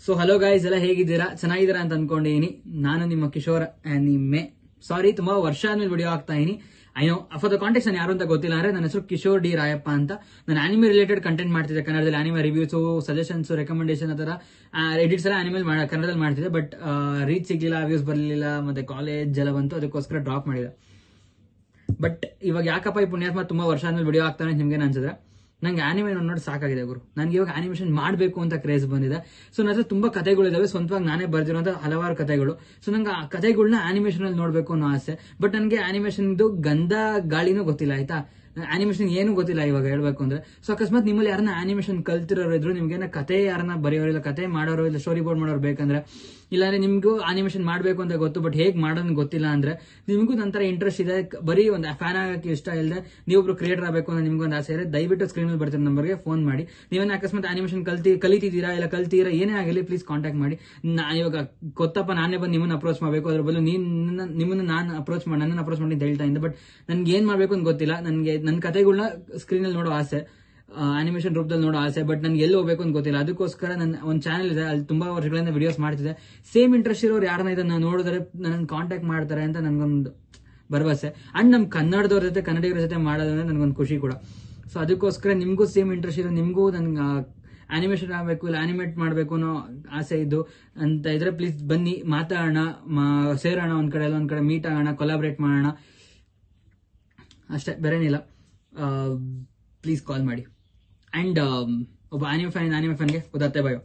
So hello guys, ಎಲ್ಲ ಹೇಗಿದ್ದೀರಾ? ಚೆನ್ನಾಗಿದ್ದೀರಾ ಅಂತ ಅನ್ಕೊಂಡಿದೀನಿ. ನಾನು ನಿಮ್ಮ ಕಿಶೋರ್ ಆನಿಮೆ. ಸಾರಿ, ತುಂಬಾ ವರ್ಷ ಆದ್ಮೇಲೆ ವಿಡಿಯೋ ಆಗ್ತಾ ಇದೀನಿ. ಐನೋ ಫಾರ್ ದ ಕಾಂಟೆಕ್ಸ್ಟ್ ನಾನು ಯಾರು ಅಂತ ಗೊತ್ತಿಲ್ಲ. ಅಂದ್ರೆ ನನ್ನ ಹೆಸರು ಕಿಶೋರ್ ಡಿ ರಾಯಪ್ಪ ಅಂತ. ನಾನು ಆನಿಮೆ ರಿಲೇಟೆಡ್ ಕಂಟೆಂಟ್ ಮಾಡ್ತಿದ್ದೆ ಕನ್ನಡದಲ್ಲಿ. ಆನಿಮೆ ರಿವ್ಯೂಸ್, ಸಜೆಷನ್ಸ್, ರೆಕಮೆಂಡೇಶನ್ ಆ ತರ ಎಡಿಟ್ಸ್ ಎಲ್ಲ ಆನಿಮಲ್ ಕನ್ನಡದಲ್ಲಿ ಮಾಡ್ತಿದ್ದೆ. ಬಟ್ ರೀಚ್ ಸಿಗ್ಲಿಲ್ಲ, ವ್ಯೂಸ್ ಬರಲಿಲ್ಲ, ಮತ್ತೆ ಕಾಲೇಜ್ ಎಲ್ಲ ಬಂತು, ಅದಕ್ಕೋಸ್ಕರ ಡ್ರಾಪ್ ಮಾಡಿದೆ. ಬಟ್ ಇವಾಗ ಯಾಕಪ್ಪ ಈ ಪುಣ್ಯಾತ್ಮ ತುಂಬಾ ವರ್ಷ ಆದ್ಮೇಲೆ ವಿಡಿಯೋ ಆಗ್ತಾನೆ ನಿಮ್ಗೆ ಅನ್ಸಿದ್ರೆ, ನಂಗೆ ಆನಿಮೆ ನೋಡಿ ಸಾಕಾಗಿದೆ ಗುರು. ನನ್ಗೆ ಇವಾಗ ಆನಿಮೇಷನ್ ಮಾಡಬೇಕು ಅಂತ ಕ್ರೇಜ್ ಬಂದಿದೆ. ಸೊ ನನ್ನ ಹತ್ರ ತುಂಬಾ ಕಥೆಗಳಿದಾವೆ, ಸ್ವಂತವಾಗಿ ನಾನೇ ಬರ್ದಿರುವಂತ ಹಲವಾರು ಕಥೆಗಳು. ಸೊ ನಂಗೆ ಆ ಕಥೆಗಳನ್ನ ಆನಿಮೇಷನ್ ಅಲ್ಲಿ ನೋಡ್ಬೇಕು ಅನ್ನೋ ಆಸೆ. ಬಟ್ ನನಗೆ ಆನಿಮೇಷನ್ ಗಂಧ ಗಾಳಿನೂ ಗೊತ್ತಿಲ್ಲ, ಆಯ್ತಾ. ಆನಿಮೇಷನ್ ಏನು ಗೊತ್ತಿಲ್ಲ ಇವಾಗ ಹೇಳ್ಬೇಕು ಅಂದ್ರೆ. ಸೊ ಅಕಸ್ಮಾತ್ ನಿಮ್ಮಲ್ಲಿ ಯಾರನ್ನ ಆನಿಮೇಷನ್ ಕಲ್ತಿರೋರು ಇದ್ರು, ನಿಮ್ಗೆ ಕತೆ ಯಾರನ್ನ ಬರೆಯೋರು, ಇಲ್ಲ ಕತೆ ಮಾಡೋರು, ಇಲ್ಲ ಸ್ಟೋರಿ ಬೋರ್ಡ್ ಮಾಡೋರು ಬೇಕಂದ್ರೆ, ಇಲ್ಲಾಂದ್ರೆ ನಿಮ್ಗೂ ಆನಿಮೇಷನ್ ಮಾಡ್ಬೇಕು ಅಂತ ಗೊತ್ತು ಬಟ್ ಹೇಗ್ ಮಾಡೋದು ಗೊತ್ತಿಲ್ಲ ಅಂದ್ರೆ, ನಿಮ್ಗೂ ನಂತರ ಇಂಟ್ರೆಸ್ಟ್ ಇದೆ, ಬರೀ ಒಂದು ಫ್ಯಾನ್ ಆಗಕ್ಕೆ ಇಷ್ಟ ಇಲ್ಲದೆ ನೀವೊಬ್ರು ಕ್ರಿಯೇಟರ್ ಆಗಬೇಕು ಅಂತ ನಿಮ್ಗೊಂದು ಆಸೆ ಇದೆ, ದಯವಿಟ್ಟು ಸ್ಕ್ರೀನ್ ಅಲ್ಲಿ ಬರ್ತಿರೋ ನಂಬರ್ಗೆ ಫೋನ್ ಮಾಡಿ. ನೀವೇನ ಅಕಸ್ಮಾತ್ ಆನಿಮೇಷನ್ ಕಲಿತಿದ್ದೀರಾ ಇಲ್ಲ ಕಲ್ತೀರಾ ಏನೇ ಆಗಲಿ, ಪ್ಲೀಸ್ ಕಾಂಟ್ಯಾಕ್ಟ್ ಮಾಡಿ. ಇವಾಗ ಗೊತ್ತಪ್ಪ, ನಾನೇ ಬಂದು ನಿಮ್ಮನ್ನ ಅಪ್ರೋಚ್ ಮಾಡಬೇಕು, ಅದ್ರ ಬದಲು ನಿಮ್ಮನ್ನ ನಾನು ನನ್ನನ್ನು ಅಪ್ರೋಚ್ ಮಾಡಿ ಅಂತ ಹೇಳ್ತಾ ಇದ್ದೆ. ಬಟ್ ನನ್ಗೆ ಏನ್ ಮಾಡ್ಬೇಕು ಅಂತ ಗೊತ್ತಿಲ್ಲ. ನನ್ನ ಕಥೆಗಳನ್ನ ಸ್ಕ್ರೀನ್ ಅಲ್ಲಿ ನೋಡೋ ಆಸೆ, ಆನಿಮೇಷನ್ ರೂಪದಲ್ಲಿ ನೋಡೋ ಆಸೆ. ಬಟ್ ನನ್ಗೆ ಎಲ್ಲಿ ಹೋಗ್ಬೇಕು ಅಂತ ಗೊತ್ತಿಲ್ಲ. ಅದಕ್ಕೋಸ್ಕರ ನನ್ನ ಒಂದು ಚಾನಲ್ ಇದೆ, ಅಲ್ಲಿ ತುಂಬಾ ವರ್ಷಗಳಿಂದ ವಿಡಿಯೋಸ್ ಮಾಡ್ತಿದೆ. ಸೇಮ್ ಇಂಟ್ರೆಸ್ಟ್ ಇರೋರು ಯಾರನ್ನ ಇದನ್ನ ನೋಡಿದ್ರೆ ನನ್ನ ಕಾಂಟ್ಯಾಕ್ಟ್ ಮಾಡ್ತಾರೆ ಅಂತ ನನ್ಗೊಂದು ಭರವಸೆ. ಅಂಡ್ ನಮ್ ಕನ್ನಡದವ್ರ ಜೊತೆ, ಕನ್ನಡಿಗರ ಜೊತೆ ಮಾಡೋದಂದ್ರೆ ನನ್ಗೊಂದು ಖುಷಿ ಕೂಡ. ಸೊ ಅದಕ್ಕೋಸ್ಕರ ನಿಮ್ಗೂ ಸೇಮ್ ಇಂಟ್ರೆಸ್ಟ್ ಇದೆ, ನಿಮ್ಗೂ ನನ್ಗೆ ಆನಿಮೇಷನ್ ಆಗಬೇಕು ಇಲ್ಲ ಆನಿಮೇಟ್ ಮಾಡಬೇಕು ಅನ್ನೋ ಆಸೆ ಇದ್ದು ಅಂತ ಇದ್ರೆ ಪ್ಲೀಸ್ ಬನ್ನಿ, ಮಾತಾಡೋಣ, ಸೇರೋಣ, ಒಂದ್ ಕಡೆ ಮೀಟ್ ಆಗೋಣ, ಕೊಲಾಬ್ರೇಟ್ ಮಾಡೋಣ ಅಷ್ಟೇ, ಬೇರೇನಿಲ್ಲ. ಪ್ಲೀಸ್ ಕಾಲ್ ಮಾಡಿ. ಅಂಡ್ ಒಬ್ಬ ಆನಿಮೆ ಫ್ಯಾನ್ಗೆ ಗೊತ್ತಾಗ್ತೇ ಬಯೋ.